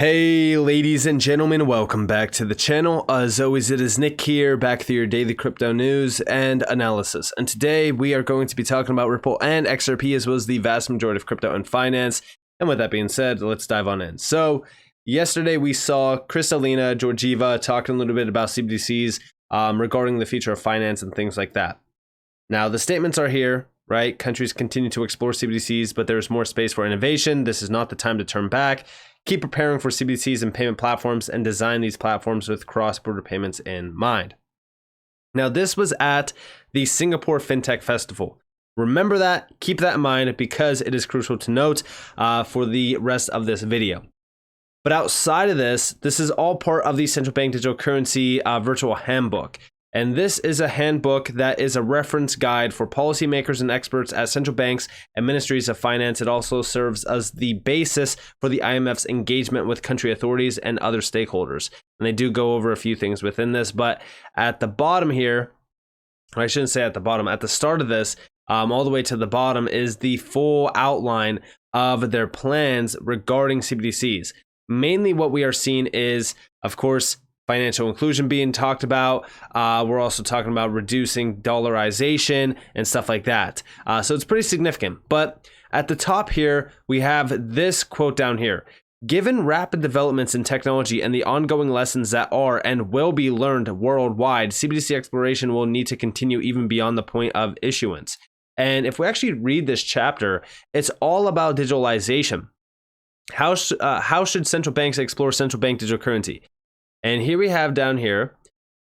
Hey ladies and gentlemen, welcome back to the channel. As always, it is Nick here, back with your daily crypto news and analysis. And today we are going to be talking about Ripple and XRP, as well as the vast majority of crypto and finance. And with that being said, let's dive on in. So yesterday we saw Kristalina Georgieva talking a little bit about CBDCs regarding the future of finance and things like that. Now the statements are here, right? Countries continue to explore CBDCs, but there is more space for innovation. This is not the time to turn back. Keep preparing for CBDCs and payment platforms and design these platforms with cross-border payments in mind. Now, this was at the Singapore Fintech Festival. Remember that, keep that in mind because it is crucial to note for the rest of this video. But outside of this, this is all part of the Central Bank Digital Currency Virtual Handbook. And this is a handbook that is a reference guide for policymakers and experts at central banks and ministries of finance. It also serves as the basis for the IMF's engagement with country authorities and other stakeholders. And they do go over a few things within this, but at the bottom here, or I shouldn't say at the bottom, at the start of this, all the way to the bottom is the full outline of their plans regarding CBDCs. Mainly what we are seeing is, of course, financial inclusion being talked about. We're also talking about reducing dollarization and stuff like that. So it's pretty significant. But at the top here, we have this quote down here. Given rapid developments in technology and the ongoing lessons that are and will be learned worldwide, CBDC exploration will need to continue even beyond the point of issuance. And if we actually read this chapter, it's all about digitalization. How should central banks explore central bank digital currency? And here we have down here,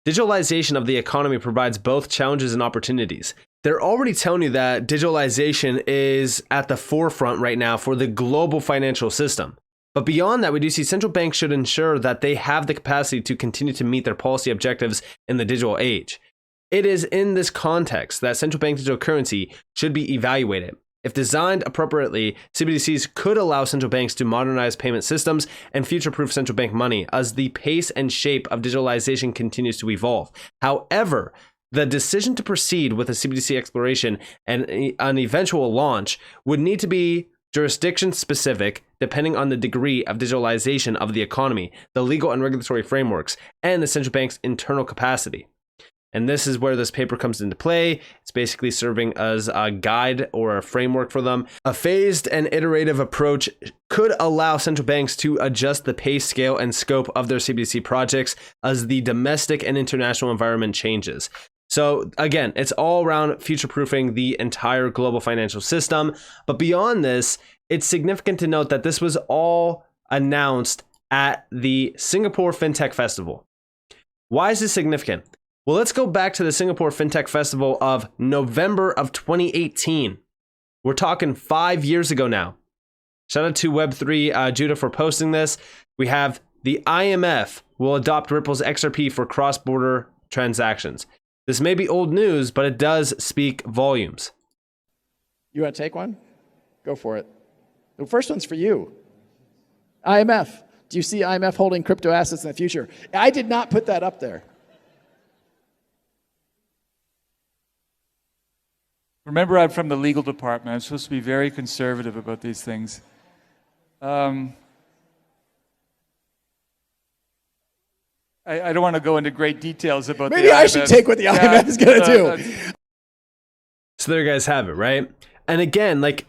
digitalization of the economy provides both challenges and opportunities. They're already telling you that digitalization is at the forefront right now for the global financial system. But beyond that, we do see central banks should ensure that they have the capacity to continue to meet their policy objectives in the digital age. It is in this context that central bank digital currency should be evaluated. If designed appropriately, CBDCs could allow central banks to modernize payment systems and future-proof central bank money as the pace and shape of digitalization continues to evolve. However, the decision to proceed with a CBDC exploration and an eventual launch would need to be jurisdiction-specific, depending on the degree of digitalization of the economy, the legal and regulatory frameworks, and the central bank's internal capacity. And this is where this paper comes into play. It's basically serving as a guide or a framework for them. A phased and iterative approach could allow central banks to adjust the pace, scale, and scope of their CBDC projects as the domestic and international environment changes. So again, it's all around future-proofing the entire global financial system. But beyond this, it's significant to note that this was all announced at the Singapore Fintech Festival. Why is this significant? Well, let's go back to the Singapore Fintech Festival of November of 2018. We're talking 5 years ago now. Shout out to Web3 Judah for posting this. We have the IMF will adopt Ripple's XRP for cross-border transactions. This may be old news, but it does speak volumes. You want to take one? Go for it. The first one's for you. IMF. Do you see IMF holding crypto assets in the future? I did not put that up there. Remember, I'm from the legal department. I'm supposed to be very conservative about these things. I don't want to go into great details about Maybe I should take what the IMF is going to do. So there you guys have it, right? And again, like,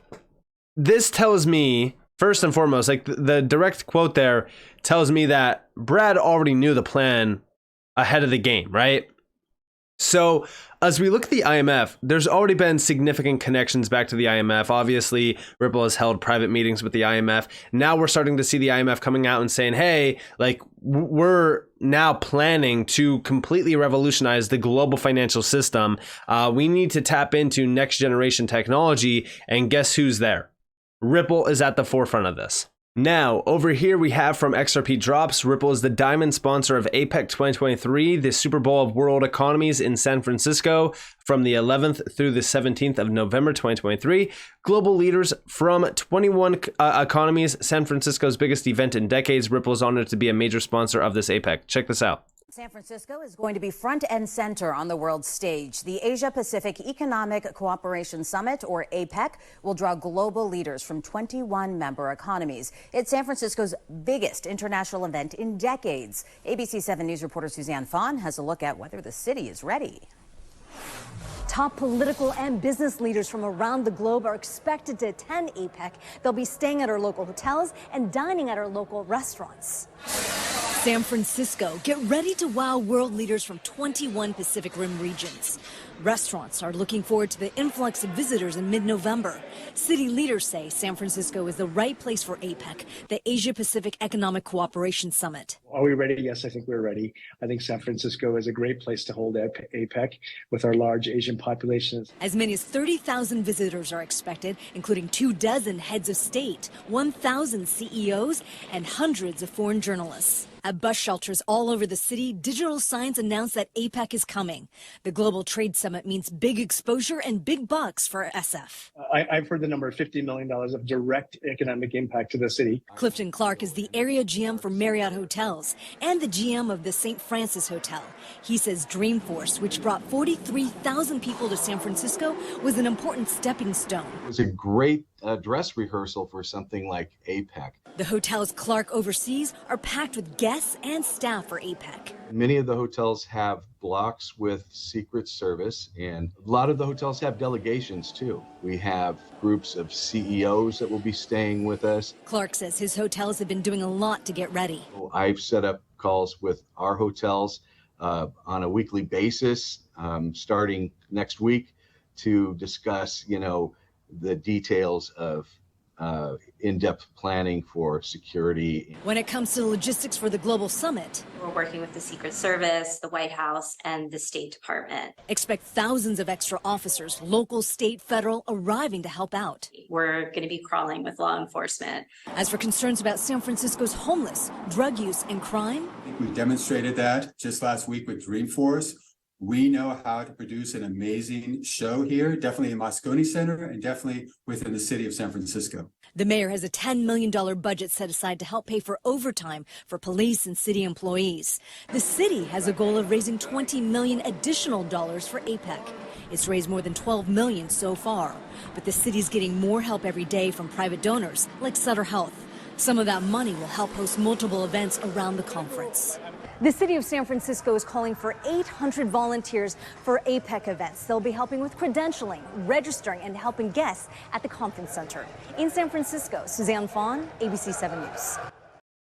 this tells me, first and foremost, like the direct quote there tells me that Brad already knew the plan ahead of the game, right? So as we look at the IMF, there's already been significant connections back to the IMF. Obviously, Ripple has held private meetings with the IMF. Now we're starting to see the IMF coming out and saying, hey, like, we're now planning to completely revolutionize the global financial system. We need to tap into next generation technology. And guess who's there? Ripple is at the forefront of this. Now, over here we have from XRP Drops, Ripple is the diamond sponsor of APEC 2023, the Super Bowl of World Economies in San Francisco from the 11th through the 17th of November 2023. Global leaders from 21 economies, San Francisco's biggest event in decades. Ripple is honored to be a major sponsor of this APEC. Check this out. San Francisco is going to be front and center on the world stage. The Asia-Pacific Economic Cooperation Summit, or APEC, will draw global leaders from 21 member economies. It's San Francisco's biggest international event in decades. ABC 7 News reporter Suzanne Fawn has a look at whether the city is ready. Top political and business leaders from around the globe are expected to attend APEC. They'll be staying at our local hotels and dining at our local restaurants. San Francisco, get ready to wow world leaders from 21 Pacific Rim regions. Restaurants are looking forward to the influx of visitors in mid-November. City leaders say San Francisco is the right place for APEC, the Asia-Pacific Economic Cooperation Summit. Are we ready? Yes, I think we're ready. I think San Francisco is a great place to hold APEC with our large Asian population. As many as 30,000 visitors are expected, including 24 heads of state, 1,000 CEOs, and hundreds of foreign journalists. At bus shelters all over the city, digital signs announce that APEC is coming. The Global Trade Summit means big exposure and big bucks for SF. I've heard the number of $50 million of direct economic impact to the city. Clifton Clark is the area GM for Marriott Hotels and the GM of the St. Francis Hotel. He says Dreamforce, which brought 43,000 people to San Francisco, was an important stepping stone. It was a great dress rehearsal for something like APEC. The hotels Clark oversees are packed with guests and staff for APEC. Many of the hotels have blocks with Secret Service, and a lot of the hotels have delegations too. We have groups of CEOs that will be staying with us. Clark says his hotels have been doing a lot to get ready. I've set up calls with our hotels on a weekly basis, starting next week, to discuss, the details of in-depth planning for security. When it comes to logistics for the global summit, we're working with the Secret Service, the White House, and the State Department. Expect thousands of extra officers, local, state, federal, arriving to help out. We're going to be crawling with law enforcement. As for concerns about San Francisco's homeless, drug use, and crime, we demonstrated that just last week with Dreamforce. We know how to produce an amazing show here, definitely in Moscone Center and definitely within the city of San Francisco. The mayor has a $10 million budget set aside to help pay for overtime for police and city employees. The city has a goal of raising $20 million additional dollars for APEC. It's raised more than $12 million so far, but the city's getting more help every day from private donors like Sutter Health. Some of that money will help host multiple events around the conference. The city of San Francisco is calling for 800 volunteers for APEC events. They'll be helping with credentialing, registering, and helping guests at the conference center. In San Francisco, Suzanne Fawn, ABC 7 News.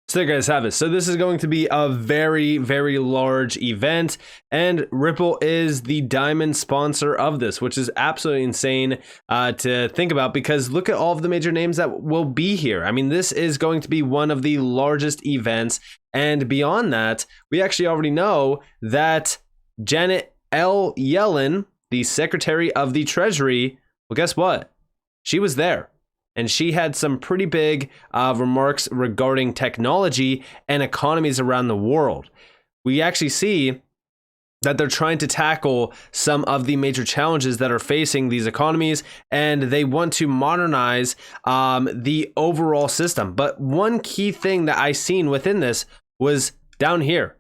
So there you guys have it. So this is going to be a very, very large event, and Ripple is the diamond sponsor of this, which is absolutely insane to think about, because look at all of the major names that will be here. I mean, this is going to be one of the largest events, and beyond that, we actually already know that Janet L. Yellen, the Secretary of the Treasury, well, guess what? She was there. And she had some pretty big remarks regarding technology and economies around the world. We actually see that they're trying to tackle some of the major challenges that are facing these economies, and they want to modernize the overall system. But one key thing that I seen within this was down here,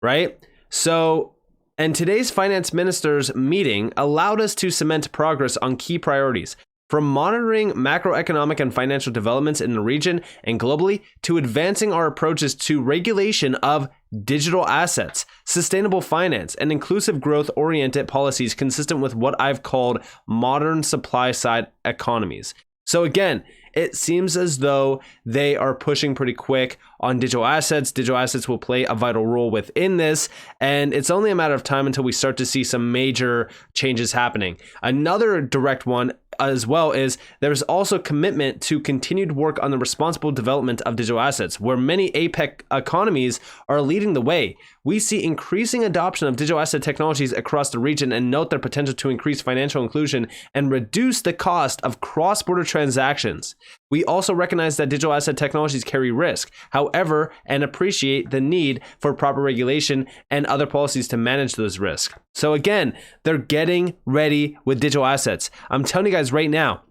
right? So, and today's finance ministers meeting allowed us to cement progress on key priorities, from monitoring macroeconomic and financial developments in the region and globally to advancing our approaches to regulation of digital assets, sustainable finance, and inclusive growth-oriented policies consistent with what I've called modern supply-side economies. So again, it seems as though they are pushing pretty quick on digital assets. Digital assets will play a vital role within this, and it's only a matter of time until we start to see some major changes happening. Another direct one as well is there's also commitment to continued work on the responsible development of digital assets, where many APEC economies are leading the way. We see increasing adoption of digital asset technologies across the region and note their potential to increase financial inclusion and reduce the cost of cross-border transactions. We also recognize that digital asset technologies carry risk, however, and appreciate the need for proper regulation and other policies to manage those risks. So again, they're getting ready with digital assets. I'm telling you guys right now,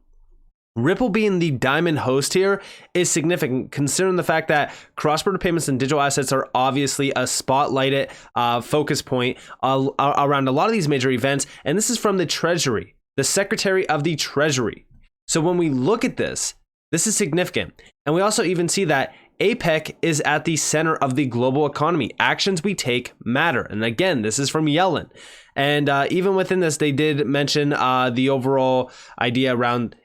Ripple being the diamond host here is significant, considering the fact that cross-border payments and digital assets are obviously a spotlighted focus point around a lot of these major events. And this is from the Treasury, the Secretary of the Treasury. So when we look at this, this is significant. And we also even see that APEC is at the center of the global economy. Actions we take matter. And again, this is from Yellen. And even within this, they did mention the overall idea around,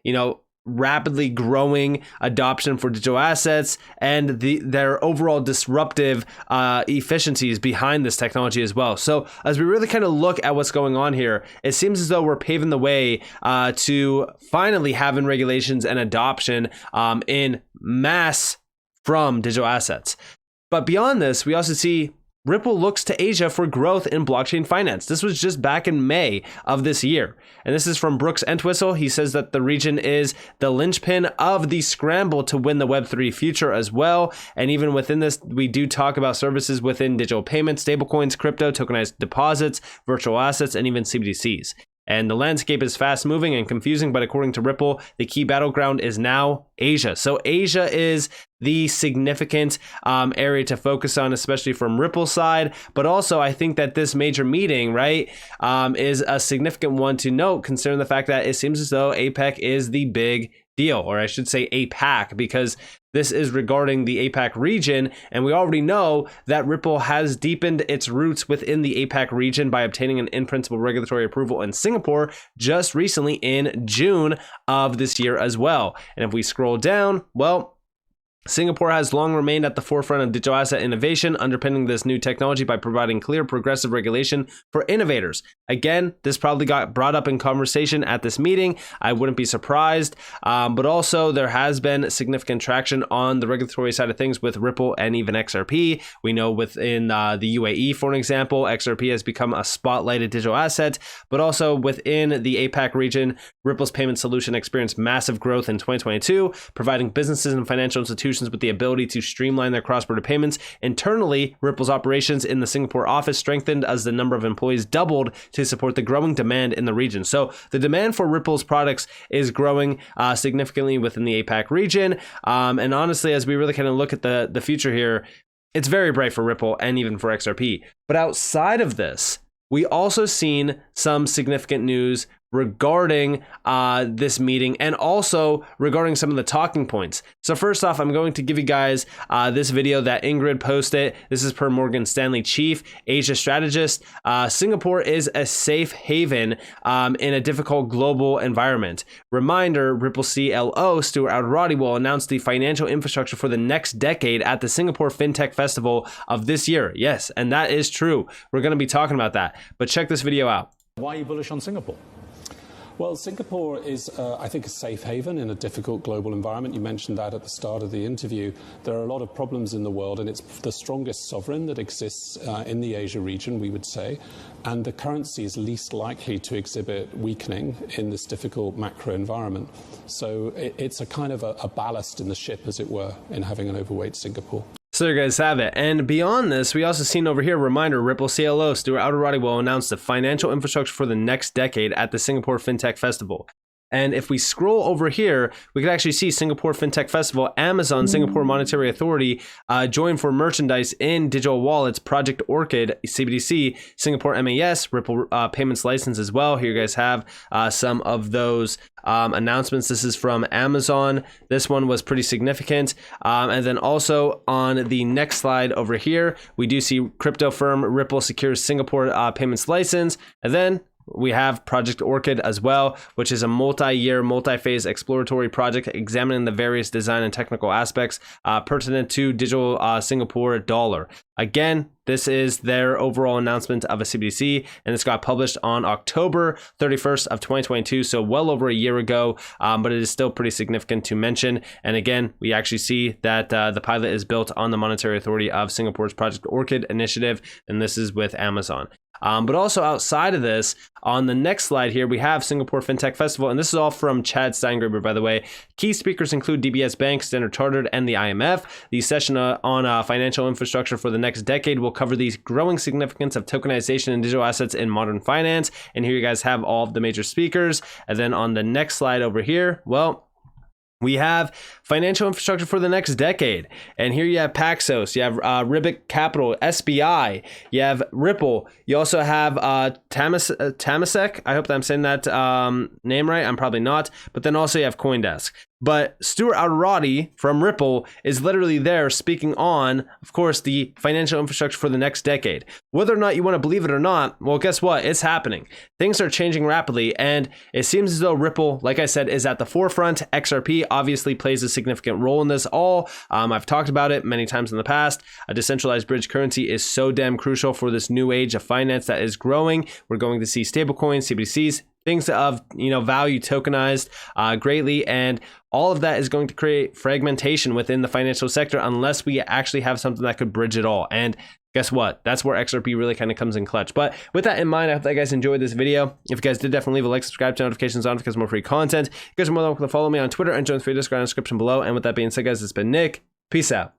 rapidly growing adoption for digital assets and their overall disruptive efficiencies behind this technology as well. So as we really kind of look at what's going on here, it seems as though we're paving the way to finally having regulations and adoption in mass from digital assets. But beyond this, we also see Ripple looks to Asia for growth in blockchain finance. This was just back in May of this year. And this is from Brooks Entwistle. He says that the region is the linchpin of the scramble to win the Web3 future as well. And even within this, we do talk about services within digital payments, stablecoins, crypto, tokenized deposits, virtual assets, and even CBDCs. And the landscape is fast moving and confusing, but according to Ripple, the key battleground is now Asia. So Asia is the significant area to focus on, especially from Ripple's side. But also, I think that this major meeting, right, is a significant one to note, considering the fact that it seems as though APEC is the big deal, or I should say APAC, because this is regarding the APAC region, and we already know that Ripple has deepened its roots within the APAC region by obtaining an in-principle regulatory approval in Singapore just recently in June of this year as well. And if we scroll down, well, Singapore has long remained at the forefront of digital asset innovation, underpinning this new technology by providing clear, progressive regulation for innovators. Again, this probably got brought up in conversation at this meeting. I wouldn't be surprised. But also, there has been significant traction on the regulatory side of things with Ripple and even XRP. We know within the UAE, for an example, XRP has become a spotlighted digital asset. But also within the APAC region, Ripple's payment solution experienced massive growth in 2022, providing businesses and financial institutions with the ability to streamline their cross-border payments. Internally, Ripple's operations in the Singapore office strengthened as the number of employees doubled to support the growing demand in the region. So the demand for Ripple's products is growing significantly within the APAC region. And honestly, as we really kind of look at the future here, it's very bright for Ripple and even for XRP. But outside of this, we also seen some significant news regarding this meeting and also regarding some of the talking points. So first off, I'm going to give you guys this video that Ingrid posted. This is per Morgan Stanley chief Asia strategist. Singapore is a safe haven in a difficult global environment. Reminder, Ripple CLO Stuart Alderati will announce the financial infrastructure for the next decade at the Singapore Fintech Festival of this year. Yes, and that is true. We're going to be talking about that. But check this video out. Why are you bullish on Singapore? Well, Singapore is, I think, a safe haven in a difficult global environment. You mentioned that at the start of the interview. There are a lot of problems in the world, and it's the strongest sovereign that exists in the Asia region, we would say. And the currency is least likely to exhibit weakening in this difficult macro environment. So it's a kind of a ballast in the ship, as it were, in having an overweight Singapore. So there you guys have it. And beyond this, we also seen over here, reminder, Ripple CLO Stuart Alderati will announce the financial infrastructure for the next decade at the Singapore Fintech Festival. And if we scroll over here, we can actually see Singapore Fintech Festival, Amazon, Singapore Monetary Authority join for merchandise in digital wallets, Project Orchid, CBDC, Singapore MAS, Ripple payments license as well. Here you guys have some of those announcements. This is from Amazon. This one was pretty significant. And then also on the next slide over here, we do see crypto firm Ripple secures Singapore payments license. And then we have Project Orchid as well, which is a multi-year, multi-phase exploratory project examining the various design and technical aspects pertinent to digital Singapore dollar. Again, this is their overall announcement of a CBDC, and this got published on October 31st of 2022, so well over a year ago, but it is still pretty significant to mention. And again, we actually see that the pilot is built on the Monetary Authority of Singapore's Project Orchid initiative, and this is with Amazon. But also outside of this, on the next slide here, we have Singapore Fintech Festival, and this is all from Chad Steingraber, by the way. Key speakers include DBS Bank, Standard Chartered, and the IMF. The session on financial infrastructure for the next decade will cover the growing significance of tokenization and digital assets in modern finance. And here you guys have all of the major speakers. And then on the next slide over here, well, We have financial infrastructure for the next decade. And here you have Paxos, you have Ribbit Capital, SBI, you have Ripple, you also have Temasek. I hope that I'm saying that name right. I'm probably not. But then also you have CoinDesk. But Stuart Arati from Ripple is literally there speaking on, of course, the financial infrastructure for the next decade. Whether or not you want to believe it or not, well, guess what? It's happening. Things are changing rapidly, and it seems as though Ripple, like I said, is at the forefront. XRP obviously plays a significant role in this all. I've talked about it many times in the past. A decentralized bridge currency is so damn crucial for this new age of finance that is growing. We're going to see stablecoins, CBDCs, things of value tokenized greatly, and all of that is going to create fragmentation within the financial sector unless we actually have something that could bridge it all. And guess what? That's where XRP really kind of comes in clutch. But with that in mind, I hope that you guys enjoyed this video. If you guys did, definitely leave a like, subscribe, turn notifications on because more free content. You guys are more than welcome to follow me on Twitter and join the free Discord in the description below. And with that being said, guys, it's been Nick. Peace out.